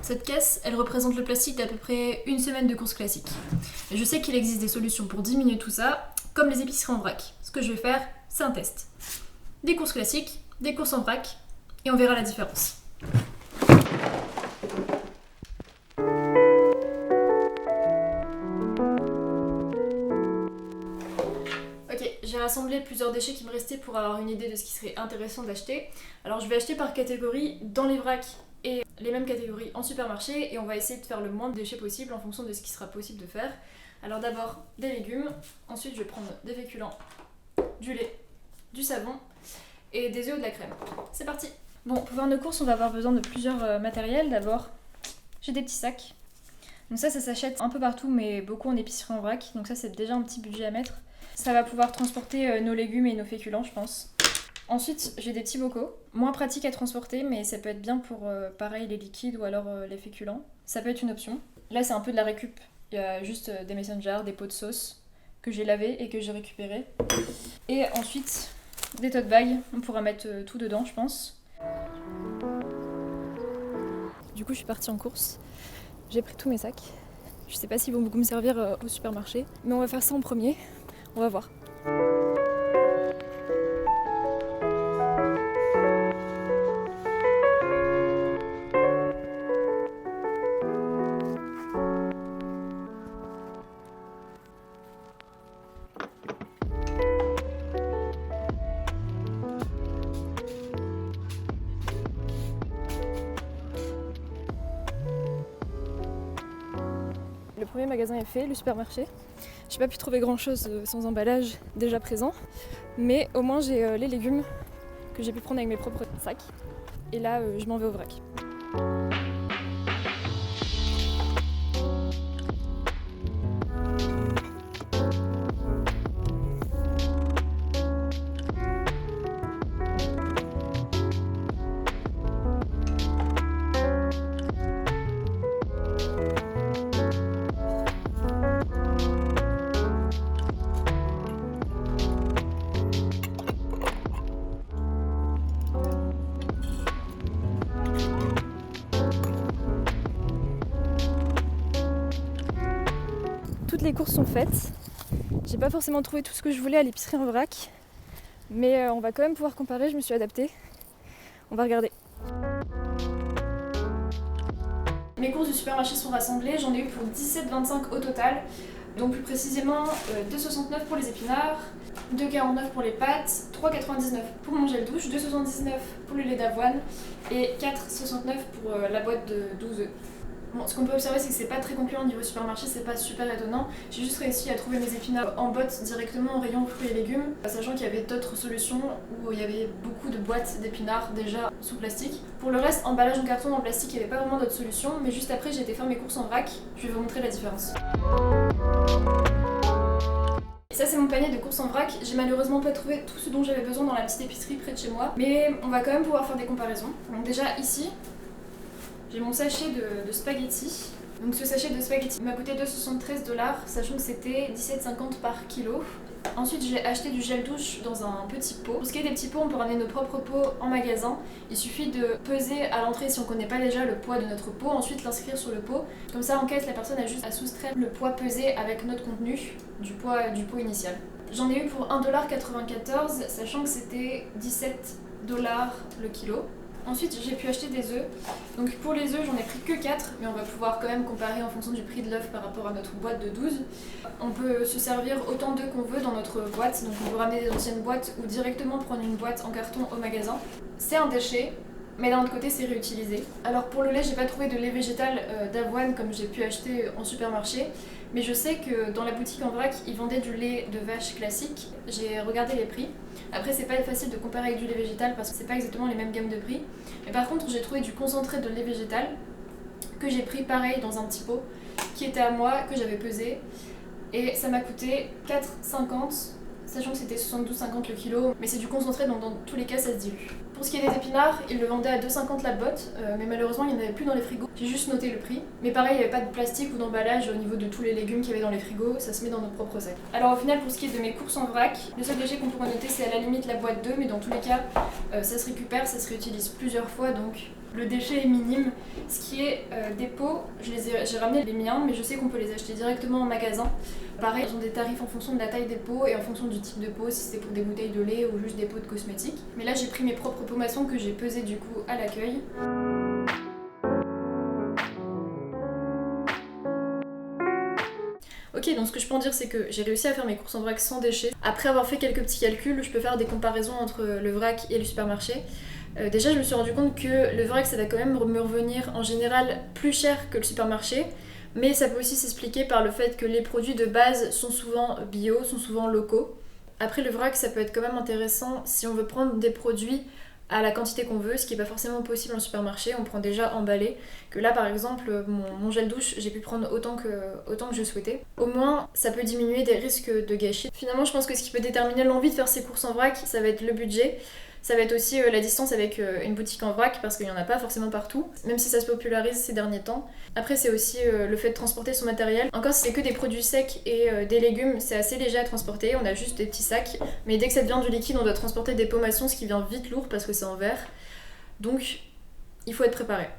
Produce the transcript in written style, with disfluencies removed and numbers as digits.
Cette caisse, elle représente le plastique d'à peu près une semaine de courses classiques. Et je sais qu'il existe des solutions pour diminuer tout ça, comme les épiceries en vrac. Ce que je vais faire, c'est un test. Des courses classiques, des courses en vrac, et on verra la différence. Ok, j'ai rassemblé plusieurs déchets qui me restaient pour avoir une idée de ce qui serait intéressant d'acheter. Alors je vais acheter par catégorie dans les vracs et les mêmes catégories en supermarché, et on va essayer de faire le moins de déchets possible en fonction de ce qui sera possible de faire. Alors d'abord des légumes, ensuite je vais prendre des féculents, du lait, du savon et des œufs ou de la crème. C'est parti! Bon, pour faire nos courses, on va avoir besoin de plusieurs matériels. D'abord, j'ai des petits sacs. Donc ça s'achète un peu partout, mais beaucoup en épicerie en vrac. Donc ça, c'est déjà un petit budget à mettre. Ça va pouvoir transporter nos légumes et nos féculents, je pense. Ensuite, j'ai des petits bocaux. Moins pratiques à transporter, mais ça peut être bien pour, pareil, les liquides ou alors les féculents. Ça peut être une option. Là, c'est un peu de la récup. Il y a juste des mason jars, des pots de sauce que j'ai lavés et que j'ai récupérés. Et ensuite, des tote bags. On pourra mettre tout dedans, je pense. Du coup, je suis partie en course. J'ai pris tous mes sacs. Je sais pas s'ils vont beaucoup me servir au supermarché, mais on va faire ça en premier. On va voir. Le premier magasin est fait, le supermarché. J'ai pas pu trouver grand chose sans emballage déjà présent, mais au moins j'ai les légumes que j'ai pu prendre avec mes propres sacs. Et là, je m'en vais au vrac. Toutes les courses sont faites. J'ai pas forcément trouvé tout ce que je voulais à l'épicerie en vrac, mais on va quand même pouvoir comparer, je me suis adaptée. On va regarder. Mes courses du supermarché sont rassemblées, j'en ai eu pour 17,25 au total. Donc plus précisément 2,69 pour les épinards, 2,49 pour les pâtes, 3,99 pour mon gel douche, 2,79 pour le lait d'avoine et 4,69 pour la boîte de 12 œufs. Bon, ce qu'on peut observer, c'est que c'est pas très concluant au niveau supermarché, c'est pas super étonnant. J'ai juste réussi à trouver mes épinards en botte directement au rayon fruits et légumes, sachant qu'il y avait d'autres solutions où il y avait beaucoup de boîtes d'épinards déjà sous plastique. Pour le reste, emballage en carton, en plastique, il n'y avait pas vraiment d'autres solutions, mais juste après j'ai été faire mes courses en vrac. Je vais vous montrer la différence. Et ça, c'est mon panier de courses en vrac. J'ai malheureusement pas trouvé tout ce dont j'avais besoin dans la petite épicerie près de chez moi, mais on va quand même pouvoir faire des comparaisons. Donc déjà ici, j'ai mon sachet de spaghettis. Donc ce sachet de spaghettis m'a coûté 2,73 $, sachant que c'était 17,50 par kilo. Ensuite, j'ai acheté du gel douche dans un petit pot. Pour ce qui est des petits pots, on peut ramener nos propres pots en magasin. Il suffit de peser à l'entrée si on ne connaît pas déjà le poids de notre pot, ensuite l'inscrire sur le pot. Comme ça, en caisse, la personne a juste à soustraire le poids pesé avec notre contenu du poids du pot initial. J'en ai eu pour 1,94 $, sachant que c'était 17 $ le kilo. Ensuite, j'ai pu acheter des œufs. Donc pour les œufs, j'en ai pris que 4, mais on va pouvoir quand même comparer en fonction du prix de l'œuf par rapport à notre boîte de 12. On peut se servir autant d'œufs qu'on veut dans notre boîte, donc on peut ramener des anciennes boîtes ou directement prendre une boîte en carton au magasin. C'est un déchet, mais d'un autre côté, c'est réutilisé. Alors pour le lait, j'ai pas trouvé de lait végétal d'avoine comme j'ai pu acheter en supermarché, mais je sais que dans la boutique en vrac, ils vendaient du lait de vache classique. J'ai regardé les prix. Après, c'est pas facile de comparer avec du lait végétal parce que c'est pas exactement les mêmes gammes de prix. Mais par contre, j'ai trouvé du concentré de lait végétal que j'ai pris pareil dans un petit pot qui était à moi, que j'avais pesé. Et ça m'a coûté 4,50, sachant que c'était 72,50 le kilo. Mais c'est du concentré, donc dans tous les cas, ça se dilue. Pour ce qui est des épinards, ils le vendaient à 2,50 la botte, mais malheureusement il n'y en avait plus dans les frigos. J'ai juste noté le prix. Mais pareil, il n'y avait pas de plastique ou d'emballage au niveau de tous les légumes qu'il y avait dans les frigos, ça se met dans nos propres sacs. Alors au final, pour ce qui est de mes courses en vrac, le seul déchet qu'on pourrait noter, c'est à la limite la boîte d'œufs, mais dans tous les cas, ça se récupère, ça se réutilise plusieurs fois, donc Le déchet est minime. Ce qui est des pots, j'ai ramené les miens, mais je sais qu'on peut les acheter directement en magasin. Pareil, ils ont des tarifs en fonction de la taille des pots et en fonction du type de pot, si c'est pour des bouteilles de lait ou juste des pots de cosmétiques. Mais là, j'ai pris mes propres pots maçons que j'ai pesés du coup à l'accueil. Ok, donc ce que je peux en dire, c'est que j'ai réussi à faire mes courses en vrac sans déchets. Après avoir fait quelques petits calculs, je peux faire des comparaisons entre le vrac et le supermarché. Déjà, je me suis rendu compte que le vrac, ça va quand même me revenir en général plus cher que le supermarché. Mais ça peut aussi s'expliquer par le fait que les produits de base sont souvent bio, sont souvent locaux. Après, le vrac, ça peut être quand même intéressant si on veut prendre des produits à la quantité qu'on veut, ce qui n'est pas forcément possible en supermarché, on prend déjà emballé. Que là par exemple, mon gel douche, j'ai pu prendre autant que je souhaitais. Au moins, ça peut diminuer des risques de gâchis. Finalement, je pense que ce qui peut déterminer l'envie de faire ses courses en vrac, ça va être le budget. Ça va être aussi la distance avec une boutique en vrac parce qu'il n'y en a pas forcément partout, même si ça se popularise ces derniers temps. Après, c'est aussi le fait de transporter son matériel. Encore si c'est que des produits secs et des légumes, c'est assez léger à transporter, on a juste des petits sacs. Mais dès que ça devient du liquide, on doit transporter des pots maçons, ce qui vient vite lourd parce que c'est en verre. Donc, il faut être préparé.